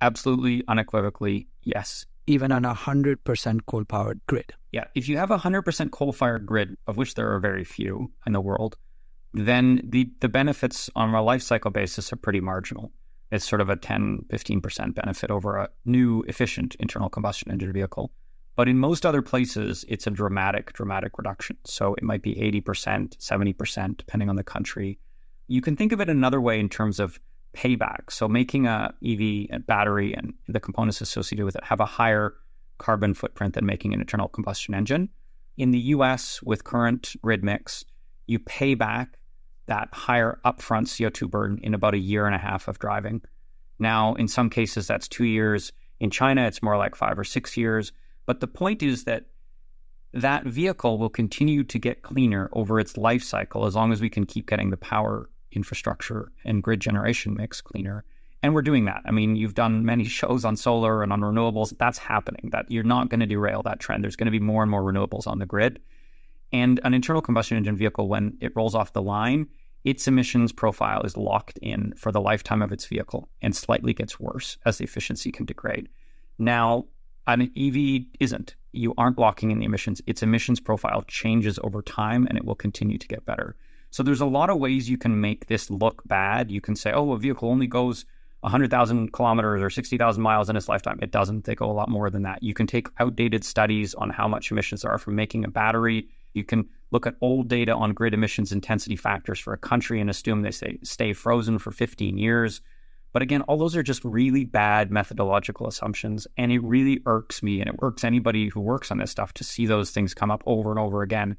Absolutely, unequivocally, yes. Even on a 100% coal-powered grid. Yeah, if you have a 100% coal-fired grid, of which there are very few in the world, then the benefits on a life cycle basis are pretty marginal. It's sort of a 10-15% benefit over a new, efficient internal combustion engine vehicle. But in most other places, it's a dramatic reduction. So it might be 80%, 70%, depending on the country. You can think of it another way in terms of payback. So making a EV and battery and the components associated with it have a higher carbon footprint than making an internal combustion engine. In the US, with current grid mix, you pay back that higher upfront CO2 burden in about a year and a half of driving. Now, in some cases, that's 2 years. In China, it's more like 5 or 6 years. But the point is that that vehicle will continue to get cleaner over its life cycle as long as we can keep getting the power infrastructure and grid generation mix cleaner. And we're doing that. I mean, you've done many shows on solar and on renewables. That's happening. That you're not going to derail that trend. There's going to be more and more renewables on the grid. And an internal combustion engine vehicle, when it rolls off the line, its emissions profile is locked in for the lifetime of its vehicle and slightly gets worse as the efficiency can degrade. Now, an EV isn't. You aren't locking in the emissions. Its emissions profile changes over time and it will continue to get better. So there's a lot of ways you can make this look bad. You can say, oh, a vehicle only goes 100,000 kilometers or 60,000 miles in its lifetime. It doesn't. They go a lot more than that. You can take outdated studies on how much emissions there are from making a battery. You can look at old data on grid emissions intensity factors for a country and assume they stay frozen for 15 years. But again, all those are just really bad methodological assumptions. And it really irks me, and it irks anybody who works on this stuff, to see those things come up over and over again.